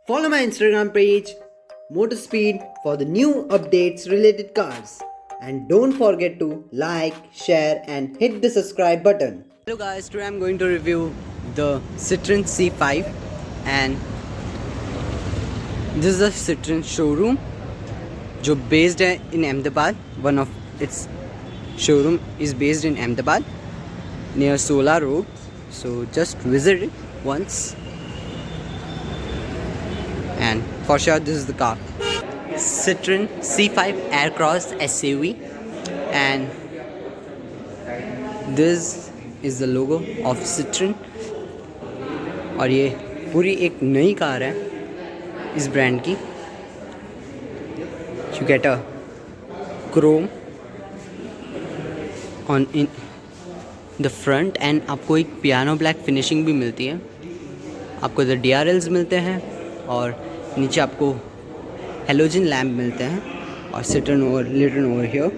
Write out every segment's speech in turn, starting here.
Follow my Instagram page, Motorspeed, for the new updates related cars. And don't forget to like, share, and hit the subscribe button. Hello guys, today I'm going to review the Citroen C5, and this is the Citroen showroom जो based है in Ahmedabad. One of its showroom is based in Ahmedabad near Sola Road. So just visit it once. And for sure this is the car, Citroen C5 Aircross SUV, and this is the logo of Citroen. और ये पूरी एक नई car है इस brand की. You get a chrome on in the front and आपको एक पियानो ब्लैक फिनिशिंग भी मिलती है. आपको इधर DRLs मिलते हैं और नीचे आपको हेलोजन लैम्प मिलते हैं. और Citroen written over here.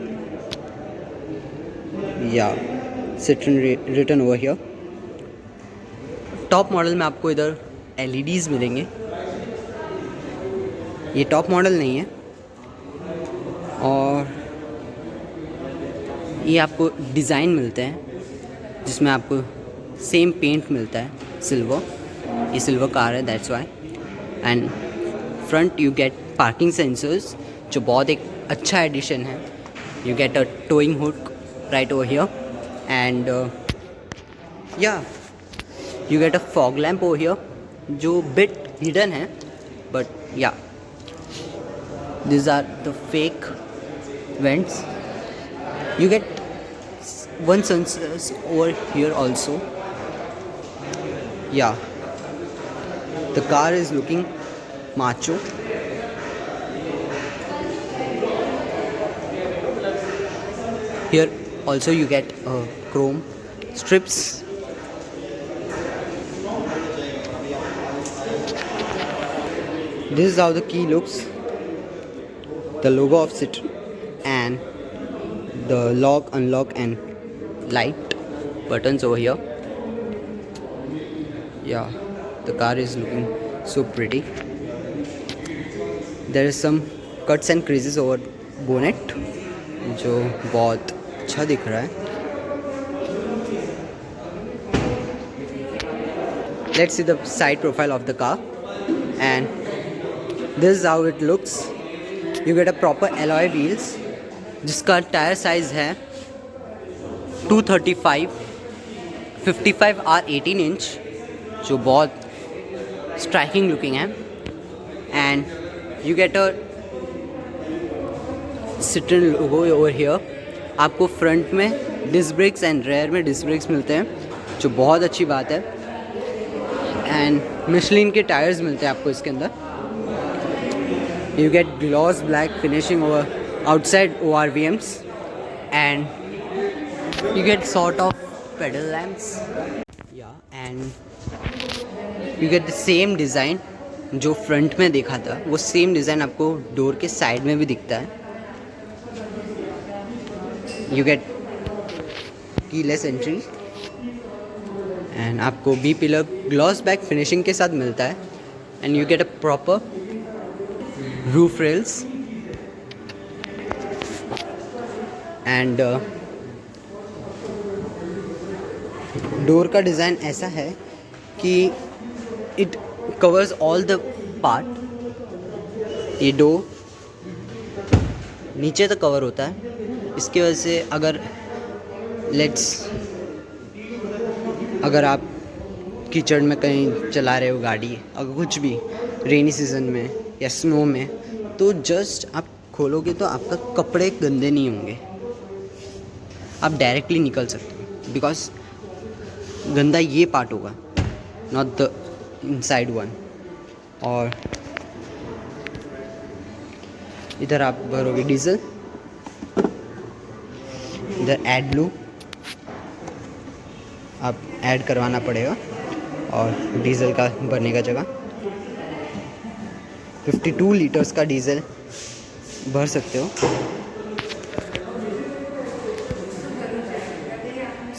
Yeah, Citroen written over here. Top model में आपको इधर LEDs मिलेंगे. ये टॉप मॉडल नहीं है. और ये आपको डिज़ाइन मिलते हैं जिसमें आपको सेम पेंट मिलता है सिल्वर. ये सिल्वर कार है, that's why. And front you get parking sensors जो बहुत एक अच्छा एडिशन है. You get a towing hood right over here, and या you get a fog lamp over here जो बिट हिडन है, बट या these are the fake vents. You get one sensors over here also. Yeah, the car is looking macho. Here also you get chrome strips. This is how the key looks. The logo of Citroen and the lock, unlock and light buttons over here. Yeah, the car is looking so pretty. There is some cuts and creases over bonnet जो बहुत अच्छा दिख रहा है. Let's see the side profile of the car, and this is how it looks. You get a proper alloy wheels जिसका tyre size है 235 55R18 inch जो बहुत स्ट्राइकिंग लुकिंग है. And you get a Citroen logo over here. आपको front में disc brakes and rare में disc brakes मिलते हैं जो बहुत अच्छी बात है. एंड मिशलिन के टायर्स मिलते हैं आपको इसके अंदर. You get gloss black finishing over outside ORVMs, and you get sort of pedal lamps. Yeah, and you get the same design जो फ्रंट में देखा था वो सेम डिज़ाइन आपको डोर के साइड में भी दिखता है. You get keyless entry, and आपको B pillar gloss black finishing के साथ मिलता है. And you get a proper roof rails, and door का डिज़ाइन ऐसा है कि it covers all the part. ये डोर नीचे तक कवर होता है. इसकी वजह से अगर आप कीचड़ में कहीं चला रहे हो गाड़ी, अगर कुछ भी रेनी सीज़न में या स्नो में, तो जस्ट आप खोलोगे तो आपका कपड़े गंदे नहीं होंगे. आप डायरेक्टली निकल सकते हो बिकॉज गंदा ये पार्ट होगा, नॉट द इनसाइड वन. और इधर आप भरोगे डीजल, इधर ऐड ब्लू आप ऐड करवाना पड़ेगा और डीजल का भरने का जगह 52 लीटर्स का डीजल भर सकते हो.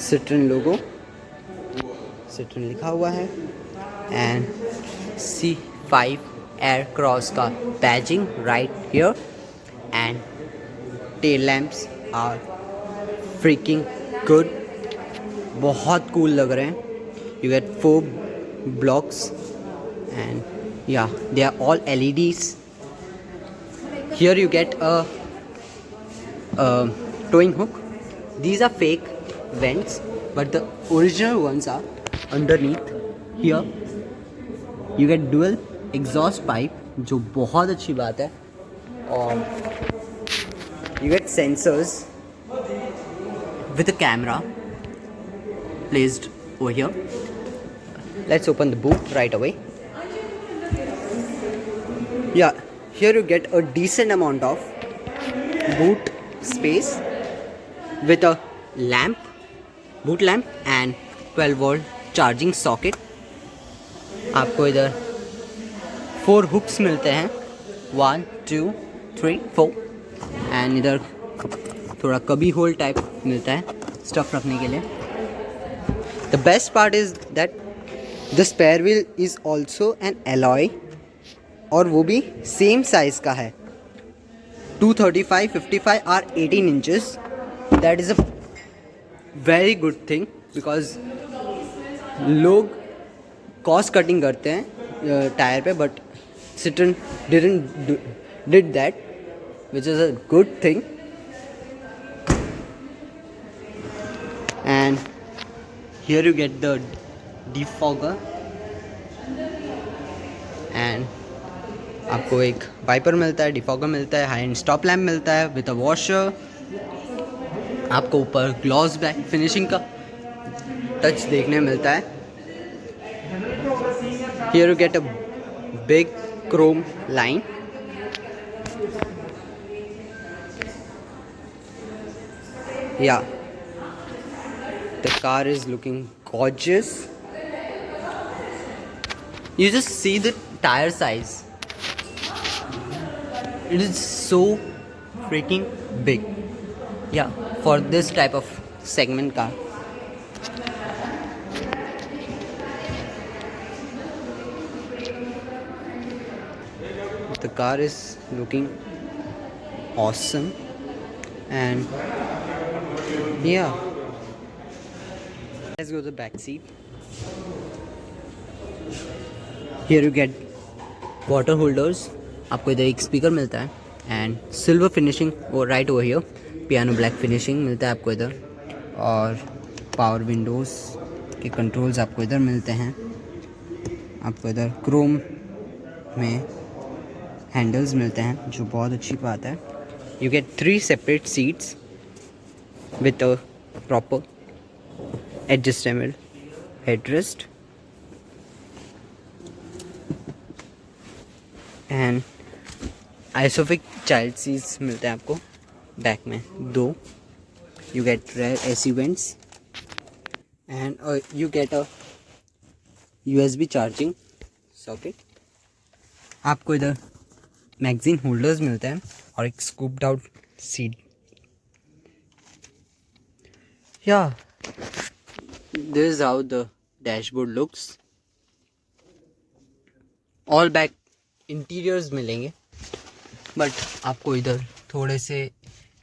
Citroen लोगो, Citroen लिखा हुआ है, एंड C5 Aircross का badging right here, and tail lamps are freaking good. बहुत cool लग रहे हैं. You get 4 blocks and yeah, they are all LEDs. Here you get a towing hook. These are fake vents, but the original ones are underneath. Here you get dual exhaust pipe, जो बहुत अच्छी बात है. और you get sensors with a camera placed over here. Let's open the boot right away. Yeah, here you get a decent amount of boot space with a lamp, boot lamp and 12 volt charging socket. आपको इधर 4 hooks मिलते हैं, 1 2 3 4, and इधर थोड़ा कबी whole type मिलता है stuff रखने के लिए. The best part is that the spare wheel is also an alloy, और वो भी सेम साइज़ का है. 235, 55 और 18 inches. That is a very good thing, because लोग कॉस्ट कटिंग करते हैं टायर पे, but Citroen did that, which is a good thing. And here you get the defogger, and आपको एक वाइपर मिलता है, डिफॉगर मिलता है, हाई एंड स्टॉप लैम्प मिलता है विद अ वॉशर. आपको ऊपर ग्लॉस ब्लैक फिनिशिंग का टच देखने मिलता है. Here you get a big chrome line. Yeah, the car is looking gorgeous. You just see the tire size. It is so freaking big. Yeah, for this type of segment car. The car is looking awesome, and yeah, let's go to the back seat. Here you get water holders. आपको इधर एक speaker मिलता है, and silver finishing वो right over here. Piano black finishing मिलता है आपको इधर, और पावर विंडोज़ के कंट्रोल्स आपको इधर मिलते हैं. आपको इधर क्रोम में हैंडल्स मिलते हैं, जो बहुत अच्छी बात है. You gate 3 separate seats with a proper adjustable headrest, and आइसोफिक child seats मिलते हैं आपको बैक में 2. You get rare AC vents, and you get a USB charging socket. आपको इधर मैगजीन होल्डर्स मिलते हैं और एक स्कूप्ड आउट सीट. या this is how the dashboard looks. All back interiors मिलेंगे, बट आपको इधर थोड़े से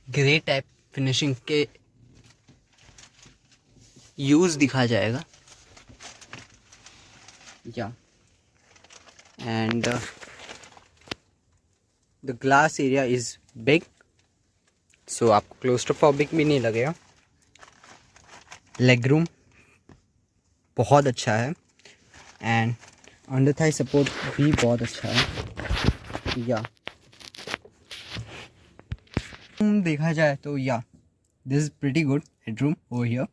ग्रे टाइप फिनिशिंग के यूज़ दिखा जाएगा. या and the glass area is big, so आपको claustrophobic भी नहीं लगेगा. leg room बहुत अच्छा है, एंड अंडर थाई सपोर्ट भी बहुत अच्छा है. या देखा जाए तो या this is pretty good headroom over here.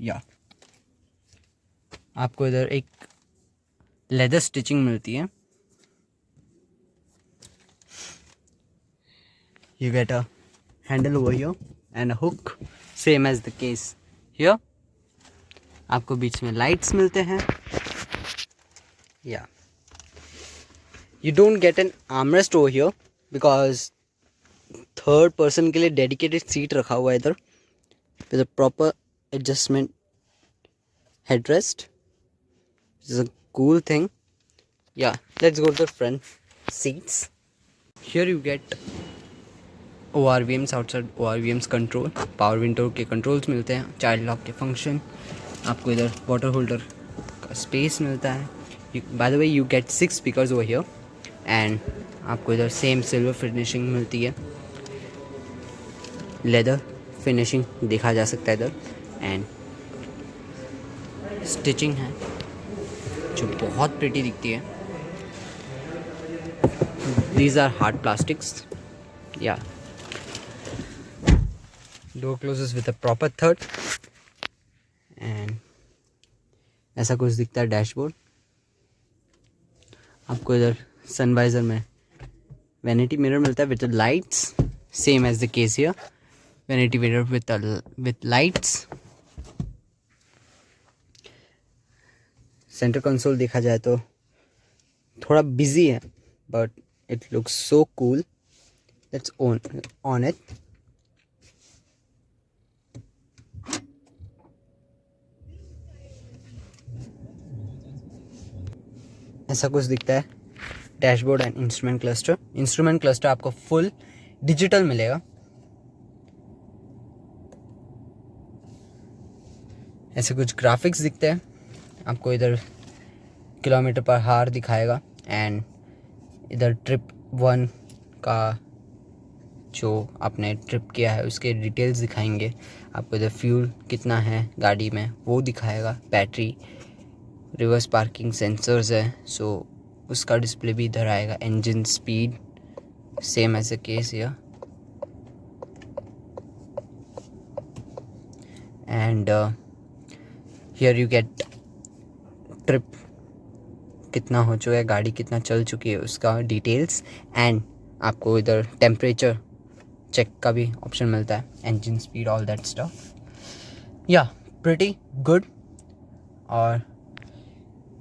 या आपको इधर एक लेदर स्टिचिंग मिलती है. You get a handle over here and a hook, same as the case here. आपको बीच में लाइट्स मिलते हैं. Yeah, you don't get an armrest over here because third person के लिए डेडिकेटेड सीट रखा हुआ है इधर with a proper adjustment headrest. This is a cool thing. Yeah, Let's go to the front seats. Here you get ORVMs, outside ORVMs control, power window के controls मिलते हैं, child lock के function, आपको इधर वाटर होल्डर का space मिलता है. Bye the way you get 6 speakers over here and आपको इधर सेम सिल्वर फिनिशिंग मिलती है, लेदर फिनिशिंग देखा जा सकता है इधर, एंड स्टिचिंग है जो बहुत प्रिटी दिखती है. These are hard plastics. Yeah. Door closes with a proper third. And ऐसा कुछ दिखता है डैशबोर्ड. आपको इधर सनवाइजर में वैनिटी मिरर मिलता है with lights, same as the case here. Vanity mirror with lights. Centre console देखा जाए तो थोड़ा बिजी है, but it looks so cool. Let's on it. ऐसा कुछ दिखता है dashboard and instrument cluster. Instrument cluster आपको फुल डिजिटल मिलेगा. ऐसे कुछ ग्राफिक्स दिखते हैं आपको. इधर किलोमीटर पर हार दिखाएगा एंड इधर ट्रिप 1 का जो आपने ट्रिप किया है उसके डिटेल्स दिखाएंगे आपको. इधर फ्यूल कितना है गाड़ी में वो दिखाएगा. बैटरी, रिवर्स पार्किंग सेंसर्स है सो उसका डिस्प्ले भी इधर आएगा. Engine speed same as a case here. And here you get trip कितना हो चुका है, गाड़ी कितना चल चुकी है उसका डिटेल्स, एंड आपको इधर टेम्परेचर चेक का भी ऑप्शन मिलता है. Engine speed, all that stuff. या प्रिटी गुड. और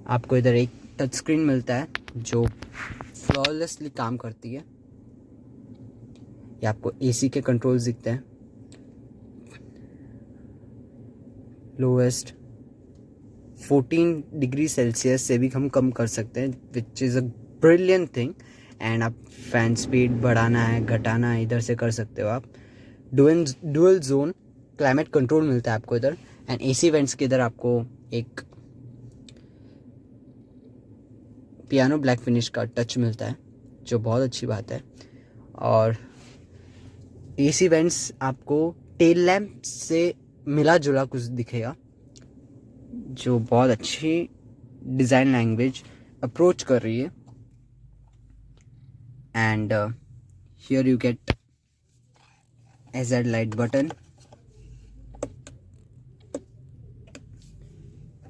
आपको इधर एक टच स्क्रीन मिलता है जो फ्लॉलेसली काम करती है. ये आपको एसी के कंट्रोल्स दिखते हैं. लोएस्ट 14 डिग्री सेल्सियस से भी हम कम कर सकते हैं, which is a brilliant thing. And आप फैन स्पीड बढ़ाना है घटाना है इधर से कर सकते हो आप. डुअल जोन क्लाइमेट कंट्रोल मिलता है आपको इधर. एंड एसी वेंट्स के इधर आपको एक पियानो ब्लैक फिनिश का टच मिलता है जो बहुत अच्छी बात है. और एसी वेंट्स आपको टेल लैम्प से मिला जुला कुछ दिखेगा जो बहुत अच्छी डिज़ाइन लैंग्वेज अप्रोच कर रही है. And here you get hazard light button.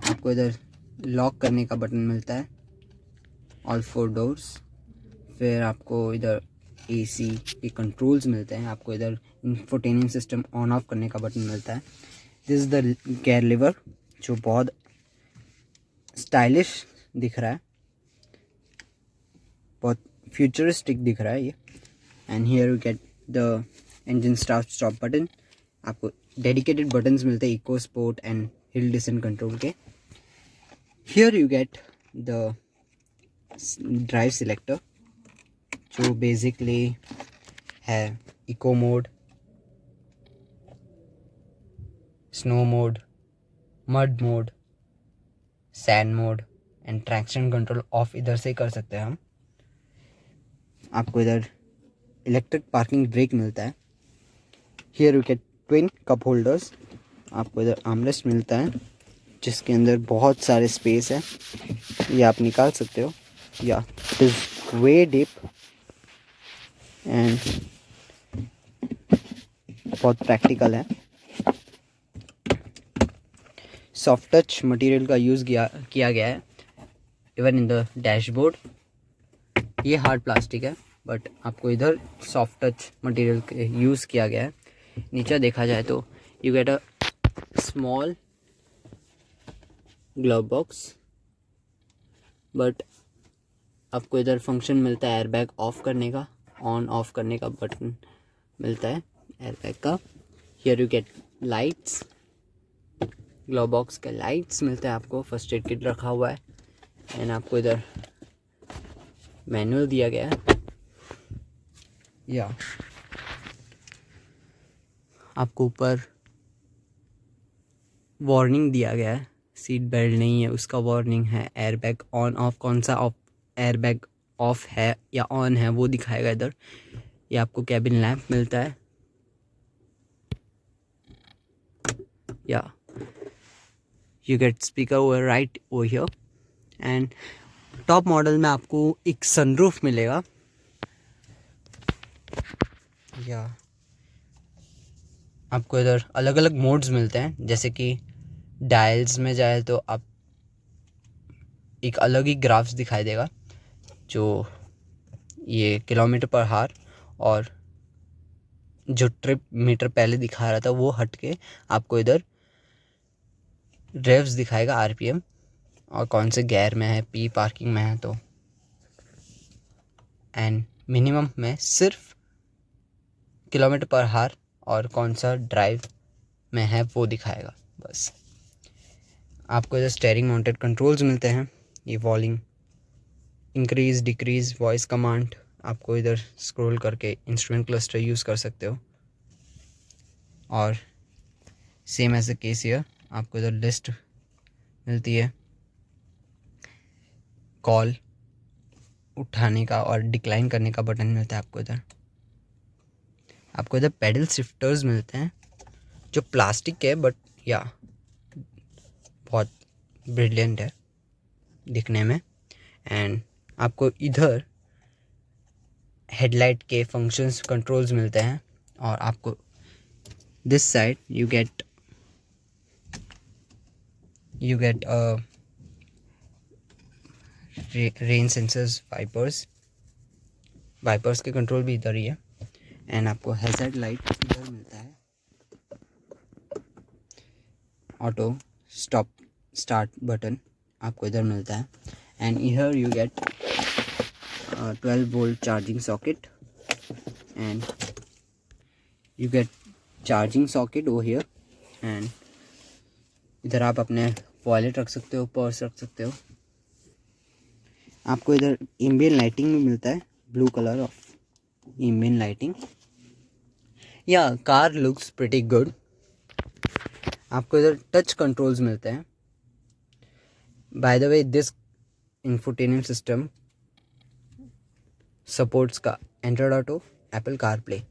आपको इधर लॉक करने का बटन मिलता है ऑल 4 डोर्स. फिर आपको इधर एसी के कंट्रोल्स मिलते हैं. आपको इधर इंफोटेनमेंट सिस्टम ऑन ऑफ करने का बटन मिलता है. This is the gear lever जो बहुत स्टाइलिश दिख रहा है, बहुत फ्यूचरिस्टिक दिख रहा है ये. And here you get the engine start stop button. आपको डेडिकेटेड बटन्स मिलते हैं eco sport and hill descent control के. Here you get the drive selector जो बेसिकली है eco mode, snow mode, mud mode, sand mode and traction control off इधर से कर सकते हैं हम. आपको इधर इलेक्ट्रिक पार्किंग ब्रेक मिलता है. Here you gate twin cup holders. आपको इधर आर्मरेस्ट मिलता है जिसके अंदर बहुत सारे स्पेस है, ये आप निकाल सकते हो. या it is way deep and बहुत प्रैक्टिकल है. सॉफ्ट टच मटेरियल का यूज़ किया गया है इवन इन द डैशबोर्ड. ये हार्ड प्लास्टिक है बट आपको इधर सॉफ्ट टच मटेरियल के यूज़ किया गया है. नीचे देखा जाए तो you get a small glove box, but आपको इधर फंक्शन मिलता है एयरबैग ऑफ करने का, ऑन ऑफ करने का बटन मिलता है एयरबैग का. Here you gate lights, glove box के लाइट्स मिलते हैं आपको. फर्स्ट एड किट रखा हुआ है. एंड आपको इधर मैनुअल दिया गया है, या आपको ऊपर वार्निंग दिया गया है, सीट बेल्ट नहीं है उसका वार्निंग है, एयरबैग ऑन ऑफ, कौन सा ऑफ एयरबैग ऑफ है या ऑन है वो दिखाएगा इधर। ये आपको कैबिन लैंप मिलता है, या you gate speaker over right over here. And top model में आपको एक सनरूफ मिलेगा, या आपको इधर अलग अलग मोड्स मिलते हैं, जैसे कि डायल्स में जाए तो आप एक अलग ही ग्राफ्स दिखाई देगा, जो ये किलोमीटर पर हार और जो ट्रिप मीटर पहले दिखा रहा था वो हट के आपको इधर रेव्स दिखाएगा, आरपीएम, और कौन से गियर में है, पी पार्किंग में है तो, एंड मिनिमम में सिर्फ किलोमीटर पर हार और कौन सा ड्राइव में है वो दिखाएगा बस। आपको इधर स्टेयरिंग माउंटेड कंट्रोल्स मिलते हैं, ये volume increase decrease voice command, आपको इधर स्क्रॉल करके इंस्ट्रूमेंट क्लस्टर यूज़ कर सकते हो। और same as a case here, आपको इधर लिस्ट मिलती है, कॉल उठाने का और डिक्लाइन करने का बटन मिलता है आपको इधर। आपको इधर पेडल शिफ्टर्स मिलते हैं जो प्लास्टिक के, बट या बहुत ब्रिलियंट है दिखने में। एंड आपको इधर हेडलाइट के फंक्शंस कंट्रोल्स मिलते हैं, और आपको this side you get rain sensors, wipers के कंट्रोल भी इधर ही है। एंड आपको हैज़ार्ड लाइट इधर मिलता है, ऑटो स्टॉप स्टार्ट बटन आपको इधर मिलता है। And here you gate 12 volt charging socket, and you get charging socket over here. And इधर आप अपने वॉलेट रख सकते हो, पर्स रख सकते हो। आपको इधर एम्बिएंट लाइटिंग भी मिलता है, blue colour of ambient lighting, या कार लुक्स प्रिटी गुड। आपको इधर टच कंट्रोल्स मिलते हैं। By the way this infotainment system supports का Android Auto, Apple CarPlay,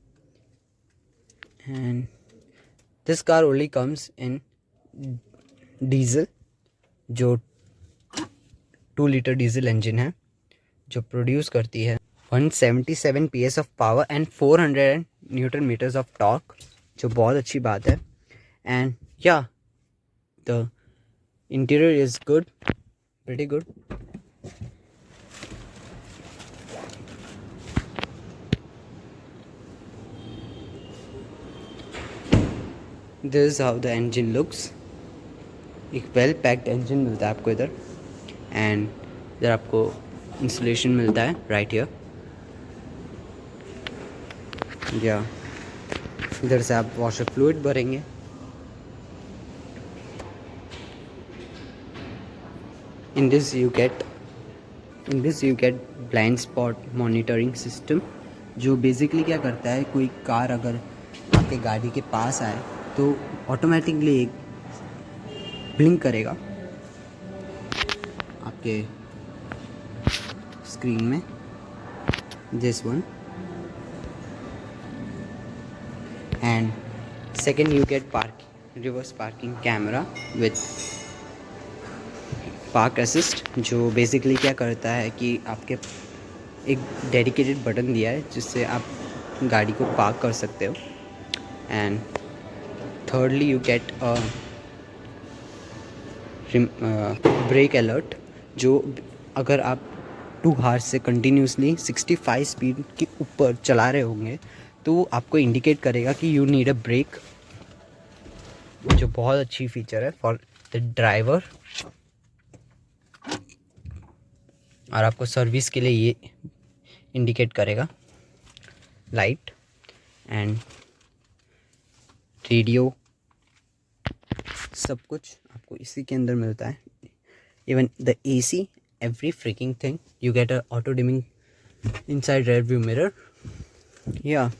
and this car only comes in diesel, जो 2 लीटर डीजल इंजन है जो produce करती है 177 PS of power and 400 newton metres of torque, जो बहुत अच्छी बात है। एंड या the interior is good, pretty good. This is how the engine looks. एक वेल पैक्ड इंजन मिलता है आपको इधर, एंड इधर आपको इंसुलेशन मिलता है राइट हियर, या इधर से आप वॉशर फ्लूइड भरेंगे। In this you get blind spot monitoring system, जो बेसिकली क्या करता है, कोई कार अगर आपके गाड़ी के पास आए तो ऑटोमेटिकली एक ब्लिंक करेगा आपके स्क्रीन में, this one. And second you get reverse parking camera with park assist, जो बेसिकली क्या करता है कि आपके एक डेडिकेटेड बटन दिया है जिससे आप गाड़ी को पार्क कर सकते हो। And thirdly you get brake alert, जो अगर आप 2 हार्स से कंटिन्यूसली 65 स्पीड के ऊपर चला रहे होंगे तो वो आपको इंडिकेट करेगा कि यू नीड अ ब्रेक, जो बहुत अच्छी फीचर है फॉर द ड्राइवर। और आपको सर्विस के लिए ये इंडिकेट करेगा लाइट, एंड रेडियो, सब कुछ आपको इसी के अंदर मिलता है। Even the AC, every freaking thing. You get a auto dimming inside rear view mirror, yeah,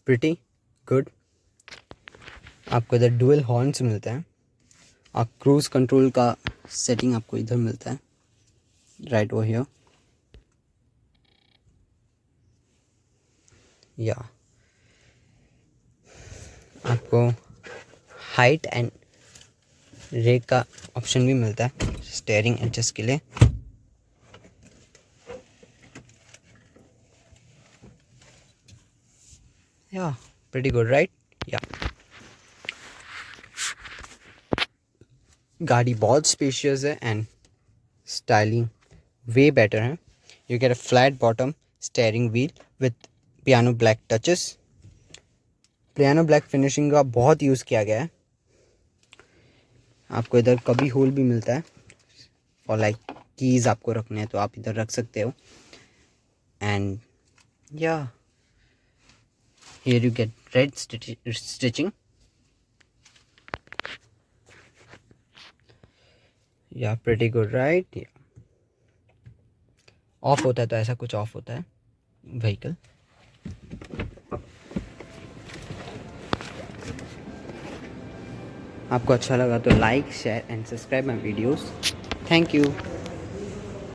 pretty good. आपको इधर डुअल हॉर्न्स मिलता है. आप क्रूज कंट्रोल का सेटिंग आपको इधर मिलता है, राइट ओवर हियर. या आपको हाइट एंड रेक का ऑप्शन भी मिलता है स्टीयरिंग एडजस्ट के लिए. या प्रीटी गुड राइट. या गाड़ी बहुत स्पेशियस है एंड स्टाइलिंग वे बेटर है. You get a flat bottom steering wheel with piano black touches. Piano black finishing का बहुत यूज़ किया गया है. आपको इधर कभी होल भी मिलता है और लाइक कीज़ आपको रखने हैं तो आप इधर रख सकते हो. एंड या here you gate red stitching. या प्रीटी गुड राइट. ऑफ होता है तो ऐसा कुछ ऑफ होता है व्हीकल. आपको अच्छा लगा तो like share and subscribe my videos. Thank you.